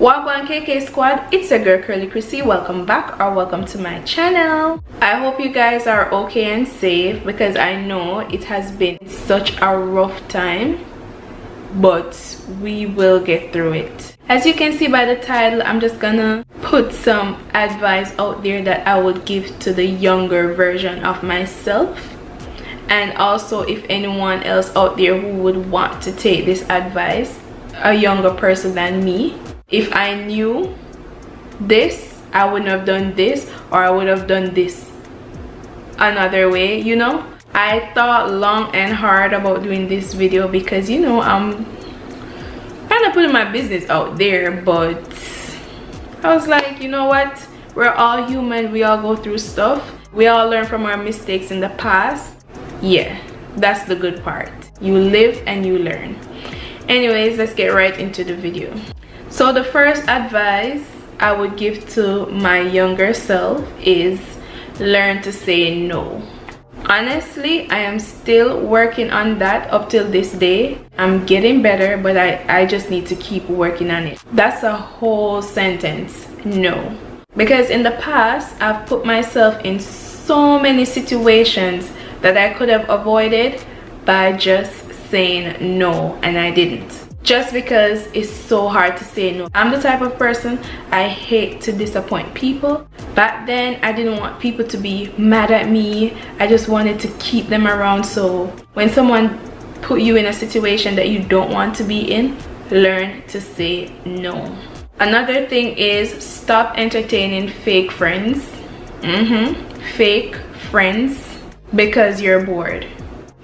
Wagwan KK squad, it's your girl Kurly Krissy. Welcome back or welcome to my channel. I hope you guys are okay and safe because I know it has been such a rough time, but we will get through it. As you can see by the title, I'm just gonna put some advice out there that I would give to the younger version of myself, and also if anyone else out there who would want to take this advice, a younger person than me. If I knew this, I wouldn't have done this, or I would have done this another way, you know. I thought long and hard about doing this video because, you know, I'm kind of putting my business out there, but I was like, you know what, we're all human, we all go through stuff, we all learn from our mistakes in the past. Yeah, that's the good part. You live and you learn. Anyways, let's get right into the video. So the first advice I would give to my younger self is learn to say no. Honestly, I am still working on that up till this day. I'm getting better, but I just need to keep working on it. That's a whole sentence, no. Because in the past, I've put myself in so many situations that I could have avoided by just saying no, and I didn't. Just because it's so hard to say no. I'm the type of person, I hate to disappoint people. Back then, I didn't want people to be mad at me. I just wanted to keep them around. So when someone put you in a situation that you don't want to be in, learn to say no. Another thing is stop entertaining fake friends. Fake friends because you're bored.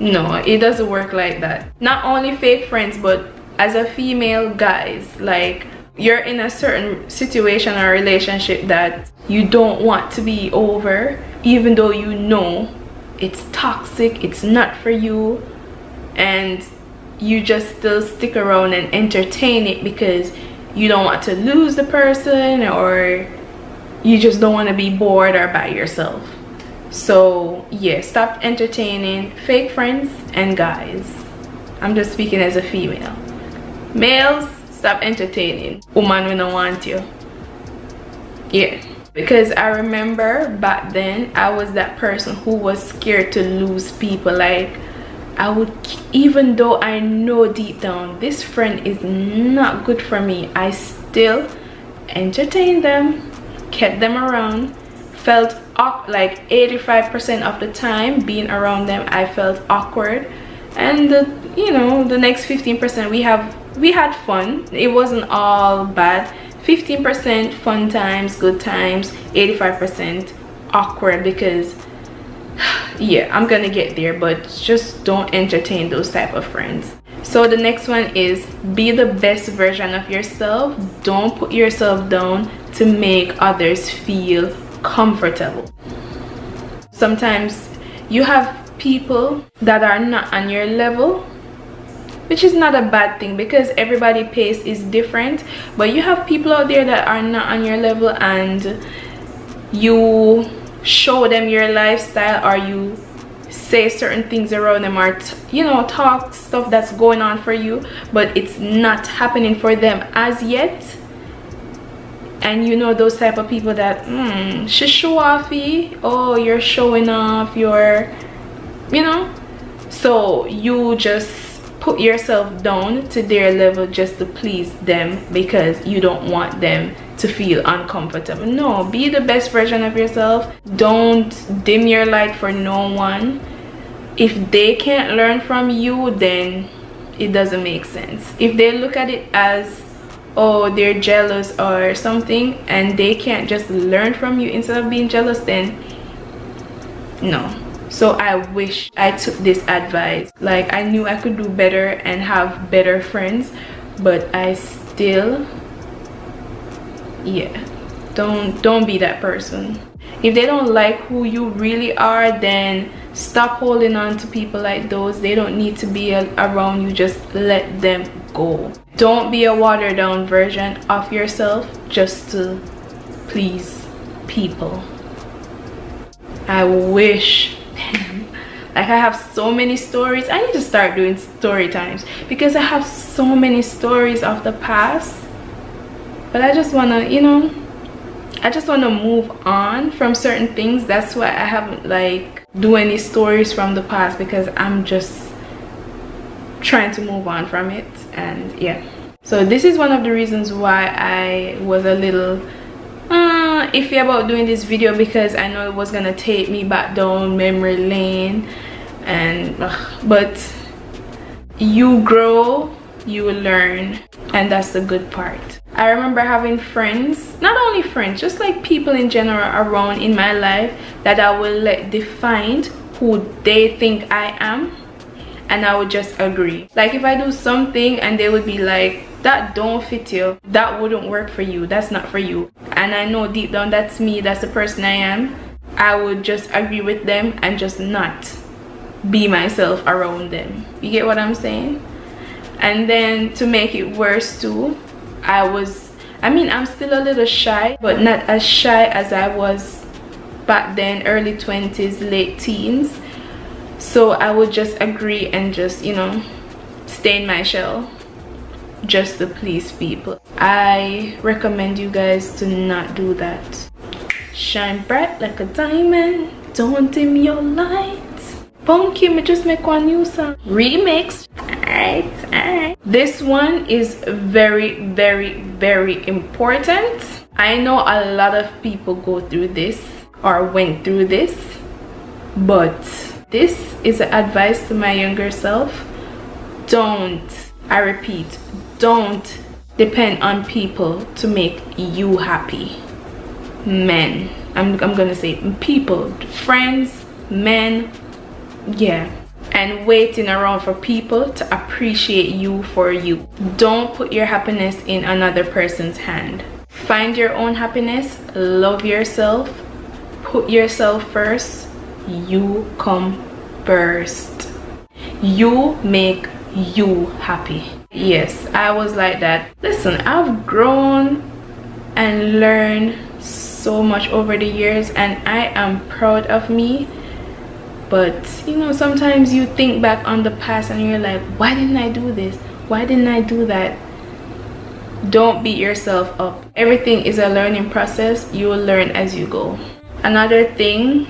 No, it doesn't work like that. Not only fake friends, but as a female, guys, like, you're in a certain situation or relationship that you don't want to be over, even though you know it's toxic, it's not for you, and you just still stick around and entertain it because you don't want to lose the person, or you just don't want to be bored or by yourself. So yeah, stop entertaining fake friends. And guys, I'm just speaking as a female. Males, stop entertaining woman when I want you. Yeah, because I remember back then I was that person who was scared to lose people. Like, I would, even though I know deep down this friend is not good for me, I still entertained them, kept them around, felt like 85% of the time being around them I felt awkward, and you know, the next 15% we had fun. It wasn't all bad. 15% fun times, good times, 85% awkward because yeah, I'm gonna get there, but just don't entertain those type of friends. So the next one is be the best version of yourself. Don't put yourself down to make others feel comfortable. Sometimes you have people that are not on your level, which is not a bad thing because everybody's pace is different, but you have people out there that are not on your level and you show them your lifestyle, or you say certain things around them, or you know, talk stuff that's going on for you, but it's not happening for them as yet. And you know those type of people that she show offy, oh, you're showing off, you're, you know, so you just put yourself down to their level just to please them because you don't want them to feel uncomfortable. No, be the best version of yourself. Don't dim your light for no one. If they can't learn from you, then it doesn't make sense. If they look at it as, oh, they're jealous or something, and they can't just learn from you instead of being jealous, then no. So I wish I took this advice. Like, I knew I could do better and have better friends, but I still, yeah, don't be that person. If they don't like who you really are, then stop holding on to people like those. They don't need to be around you. Just let them go. Don't be a watered down version of yourself just to please people. I wish, like, I have so many stories. I need to start doing story times because I have so many stories of the past but I just want to, you know, I just want to move on from certain things. That's why I haven't like do any stories from the past, because I'm just trying to move on from it. And yeah, so this is one of the reasons why I was a little iffy about doing this video, because I know it was gonna take me back down memory lane. And but you grow, you learn, and that's the good part. I remember having friends, not only friends, just like people in general around in my life that I will let define who they think I am, and I would just agree. Like if I do something and they would be like, that don't fit you, that wouldn't work for you, that's not for you, and I know deep down that's me, that's the person I am, I would just agree with them and just not be myself around them. You get what I'm saying? And then to make it worse too, I mean I'm still a little shy, but not as shy as I was back then, early 20s, late teens. So I would just agree and just, you know, stay in my shell just to please people. I recommend you guys to not do that. Shine bright like a diamond, don't dim your light. Punky, me just make one new song remix. Alright. This one is very, very, very important. I know a lot of people go through this or went through this, but this is an advice to my younger self. Don't, I repeat, don't depend on people to make you happy. Men, I'm gonna say people, friends, men, yeah. And waiting around for people to appreciate you for you. Don't put your happiness in another person's hand. Find your own happiness, love yourself, put yourself first. You come first. You make you happy. Yes, I was like that. Listen, I've grown and learned so much over the years, and I am proud of me. But you know, sometimes you think back on the past and you're like, why didn't I do this? Why didn't I do that? Don't beat yourself up. Everything is a learning process. You will learn as you go. Another thing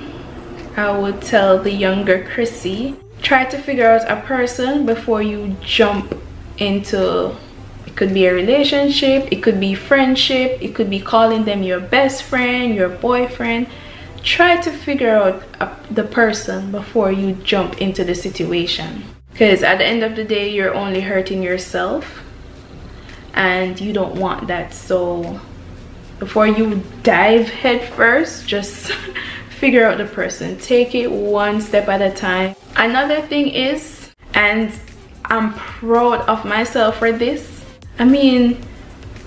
I would tell the younger Krissy, try to figure out a person before you jump into, it could be a relationship, it could be friendship, it could be calling them your best friend, your boyfriend. Try to figure out the person before you jump into the situation, because at the end of the day you're only hurting yourself and you don't want that. So before you dive head first, just figure out the person. Take it one step at a time. Another thing is, and I'm proud of myself for this, I mean,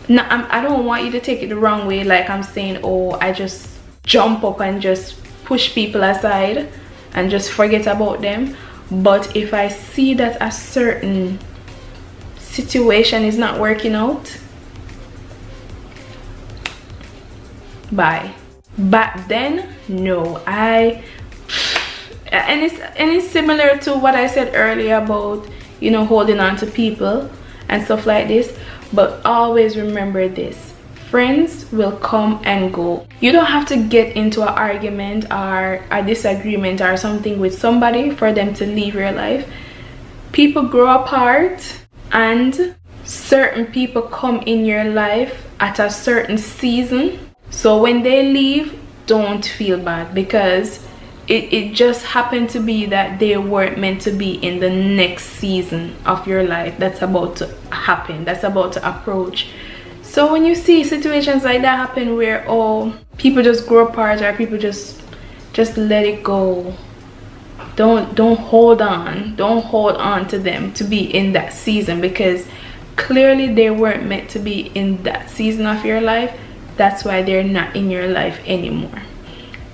no, I don't want you to take it the wrong way, like I'm saying, oh, I just jump up and just push people aside and just forget about them. But if I see that a certain situation is not working out, bye. Back then, no. And it's similar to what I said earlier about, you know, holding on to people and stuff like this. But always remember this: friends will come and go. You don't have to get into an argument or a disagreement or something with somebody for them to leave your life. People grow apart, and certain people come in your life at a certain season. So when they leave, don't feel bad, because it just happened to be that they weren't meant to be in the next season of your life that's about to happen, that's about to approach. So when you see situations like that happen where, oh, people just grow apart or people just let it go, don't hold on to them to be in that season, because clearly they weren't meant to be in that season of your life. That's why they're not in your life anymore.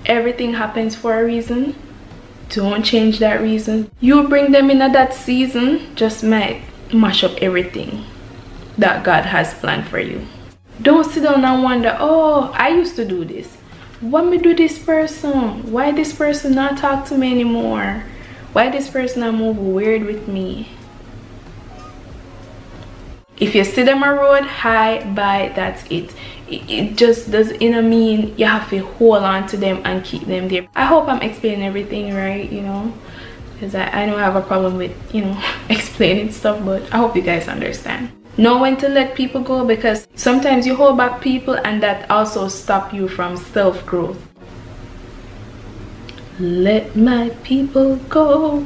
Everything happens for a reason. Don't change that reason. You bring them in at that season, just might mash up everything that God has planned for you. Don't sit down and wonder, oh, I used to do this. What me do this person? Why this person not talk to me anymore? Why this person not move weird with me? If you see them on road, hi, bye, that's it. It just doesn't, you know, mean you have to hold on to them and keep them there. I hope I'm explaining everything right, you know, because I know I have a problem with, you know, explaining stuff, but I hope you guys understand. Know when to let people go, because sometimes you hold back people and that also stop you from self-growth. Let my people go.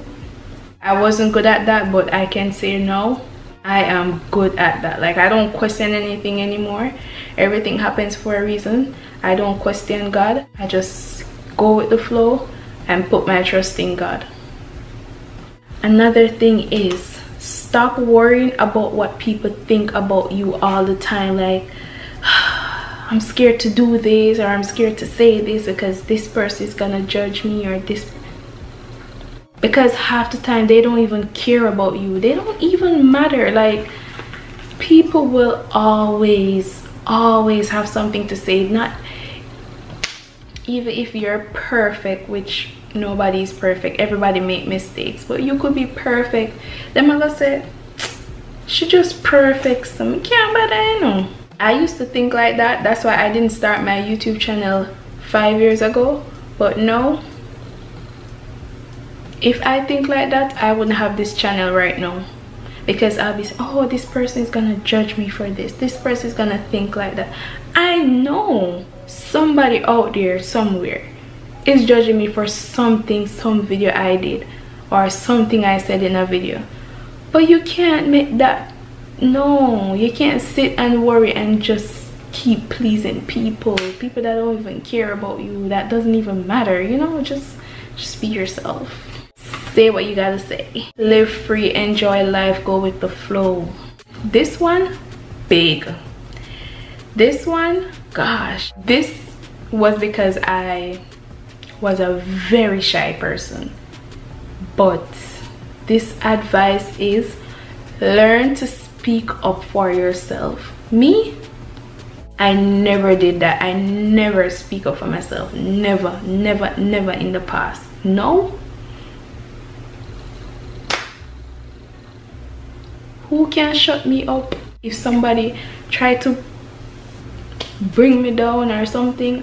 I wasn't good at that, but I can say no, I am good at that. Like, I don't question anything anymore. Everything happens for a reason. I don't question God. I just go with the flow and put my trust in God. Another thing is, stop worrying about what people think about you all the time. Like, I'm scared to do this, or I'm scared to say this because this person is gonna judge me, or this, because half the time they don't even care about you. They don't even matter. Like, people will always have something to say. Not even if you're perfect, which nobody's perfect, everybody make mistakes, but you could be perfect. Them are gonna say, she just perfect, so me can't better, you know. I used to think like that. That's why I didn't start my YouTube channel 5 years ago. But no, if I think like that, I wouldn't have this channel right now, because I'll be, oh, this person is gonna judge me for this person is gonna think like that. I know somebody out there somewhere is judging me for something, some video I did or something I said in a video, but you can't make that. No, you can't sit and worry and just keep pleasing people that don't even care about you. That doesn't even matter, you know. Just be yourself. Say what you gotta say. Live free, enjoy life, go with the flow. This one, big. This one, gosh, this was because I was a very shy person. But this advice is, learn to speak up for yourself. Me, I never did that. I never speak up for myself. Never in the past. No. Who can shut me up? If somebody tried to bring me down or something,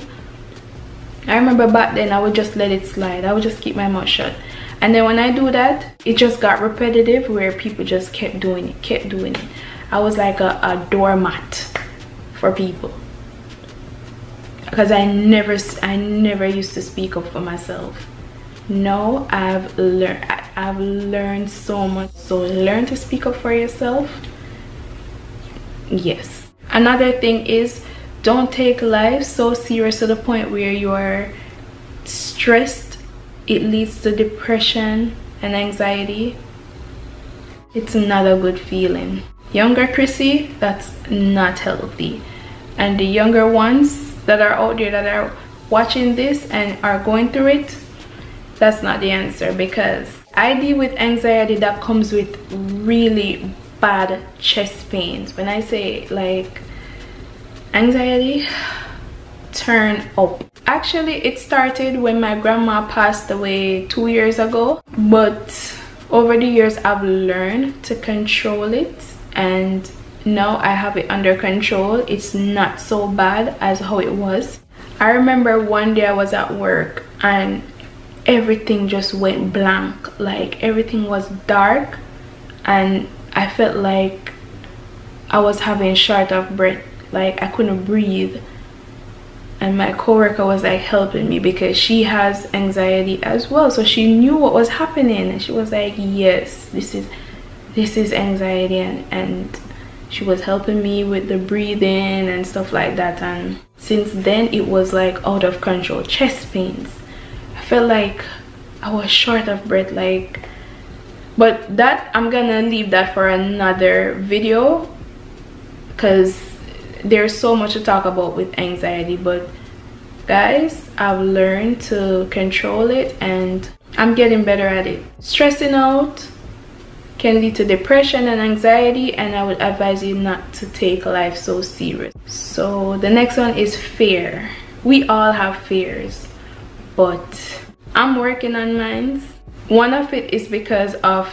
I remember back then I would just let it slide. I would just keep my mouth shut. And then when I do that, it just got repetitive, where people just kept doing it. I was like a doormat for people, because I never used to speak up for myself. No, I've learned so much. So learn to speak up for yourself. Yes. Another thing is, don't take life so serious to the point where you're stressed. It leads to depression and anxiety. It's not a good feeling. Younger Krissy, that's not healthy. And the younger ones that are out there that are watching this and are going through it, that's not the answer, because I deal with anxiety that comes with really bad chest pains. When I say like anxiety, turn up. Actually, it started when my grandma passed away 2 years ago, but over the years I've learned to control it, and now I have it under control. It's not so bad as how it was. I remember one day I was at work and everything just went blank. Like, everything was dark and I felt like I was having short of breath. Like, I couldn't breathe. And my coworker was like helping me, because she has anxiety as well, so she knew what was happening, and she was like, yes, this is anxiety, and she was helping me with the breathing and stuff like that. And since then it was like out of control. Chest pains, I felt like I was short of breath, like. But that, I'm gonna leave that for another video, because there's so much to talk about with anxiety. But guys, I've learned to control it and I'm getting better at it. Stressing out can lead to depression and anxiety, and I would advise you not to take life so serious. So the next one is fear. We all have fears, but I'm working on mine. One of it is because of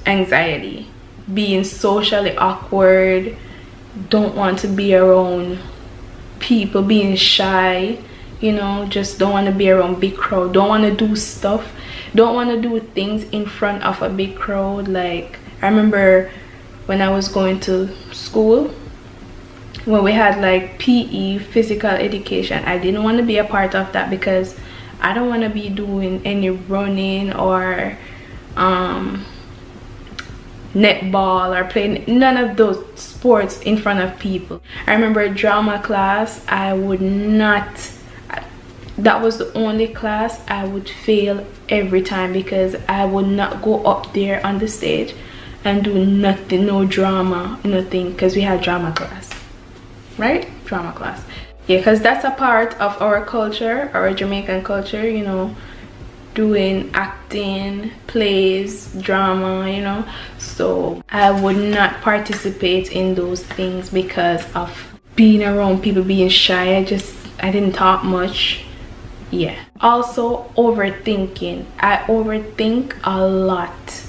anxiety. being socially awkward, don't want to be around people, being shy, you know, just don't want to be around big crowd, don't want to do stuff, don't want to do things in front of a big crowd. Like I remember when I was going to school, when we had like PE, physical education, I didn't want to be a part of that because I don't want to be doing any running or netball or playing none of those sports in front of people. I remember drama class, I would not, that was the only class I would fail every time because I would not go up there on the stage and do nothing, no drama, nothing, because we had drama class, right? Drama class, yeah, because that's a part of our culture, our Jamaican culture, you know, doing acting, plays, drama, you know. So I would not participate in those things because of being around people, being shy. I didn't talk much. Yeah. Also overthinking. I overthink a lot.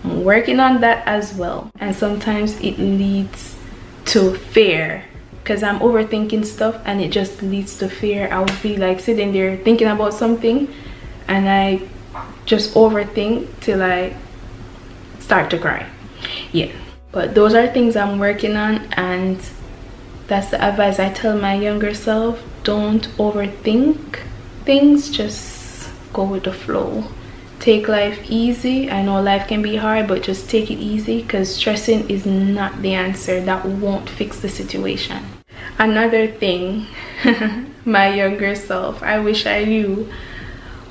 I'm working on that as well, and sometimes it leads to fear because I'm overthinking stuff and it just leads to fear. I would be like sitting there thinking about something and I just overthink till I start to cry. Yeah, but those are things I'm working on, and that's the advice I tell my younger self. Don't overthink things, just go with the flow. Take life easy. I know life can be hard, but just take it easy, because stressing is not the answer. That won't fix the situation. Another thing, my younger self, I wish I knew,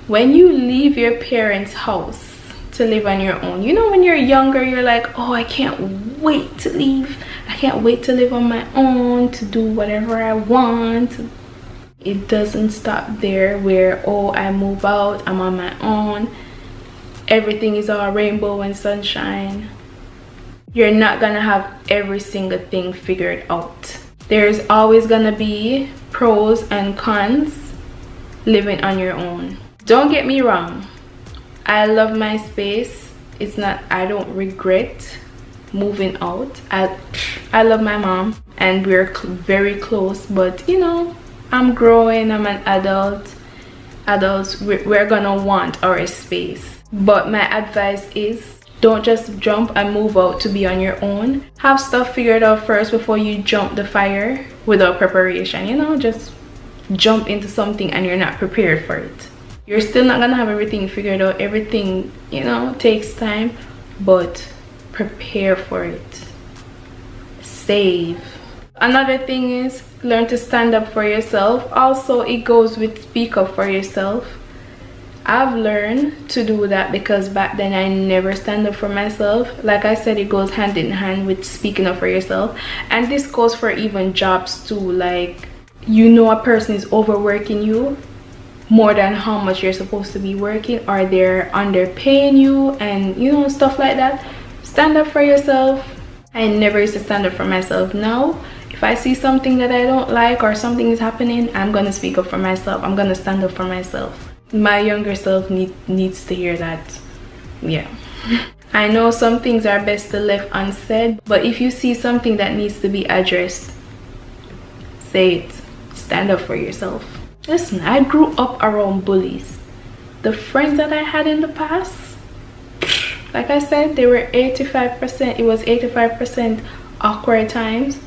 when you leave your parents' house to live on your own, you know, when you're younger, you're like, oh, I can't wait to leave. I can't wait to live on my own, to do whatever I want. It doesn't stop there where, oh, I move out, I'm on my own, everything is all rainbow and sunshine. You're not gonna have every single thing figured out. There's always gonna be pros and cons living on your own. Don't get me wrong, I love my space. It's not, I don't regret moving out. I love my mom and we're very close, but you know, I'm growing, I'm an adult. Adults, we're gonna want our space. But my advice is, don't just jump and move out to be on your own. Have stuff figured out first before you jump the fire without preparation. You know, just jump into something and you're not prepared for it. You're still not gonna have everything figured out. Everything, you know, takes time, but prepare for it. Save. Another thing is, learn to stand up for yourself. Also, it goes with speak up for yourself. I've learned to do that because back then I never stand up for myself. Like I said, it goes hand in hand with speaking up for yourself. And this goes for even jobs too. Like, you know, a person is overworking you more than how much you're supposed to be working, or they're underpaying you, and you know, stuff like that. Stand up for yourself. I never used to stand up for myself. Now, if I see something that I don't like or something is happening, I'm gonna speak up for myself. I'm gonna stand up for myself. My younger self needs to hear that. Yeah. I know some things are best to left unsaid, but if you see something that needs to be addressed, say it. Stand up for yourself. Listen, I grew up around bullies. The friends that I had in the past, like I said, they were 85%, it was 85% awkward times.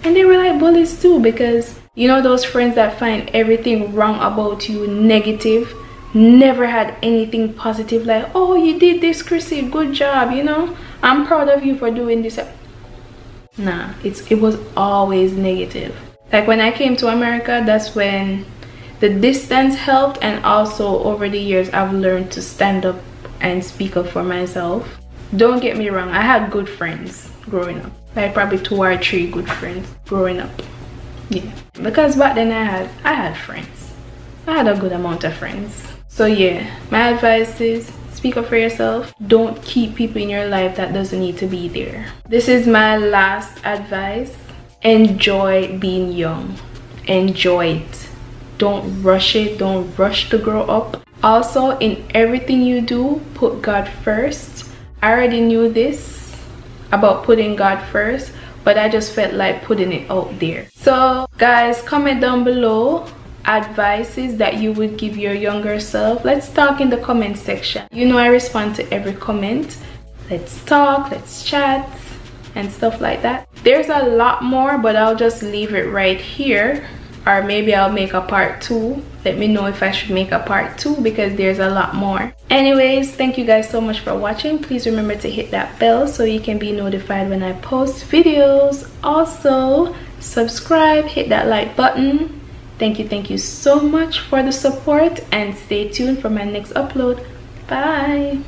And they were like bullies too, because you know, those friends that find everything wrong about you negative, never had anything positive, like, oh, you did this, Krissy, good job, you know, I'm proud of you for doing this. Nah, it was always negative. Like when I came to America, that's when the distance helped, and also over the years I've learned to stand up and speak up for myself. Don't get me wrong, I had good friends growing up, like probably 2 or 3 good friends growing up. Yeah, because back then I had friends. I had a good amount of friends. So yeah, my advice is speak up for yourself. Don't keep people in your life that doesn't need to be there. This is my last advice. Enjoy being young. Enjoy it. Don't rush it. Don't rush to grow up. Also, in everything you do, put God first. I already knew this about putting God first, but I just felt like putting it out there. So guys, comment down below advices that you would give your younger self. Let's talk in the comment section. You know I respond to every comment. Let's talk, let's chat and stuff like that. There's a lot more, but I'll just leave it right here, or maybe I'll make a part 2. Let me know if I should make a part 2 because there's a lot more. Anyways, thank you guys so much for watching. Please remember to hit that bell so you can be notified when I post videos. Also subscribe, hit that like button. Thank you so much for the support, and stay tuned for my next upload. Bye.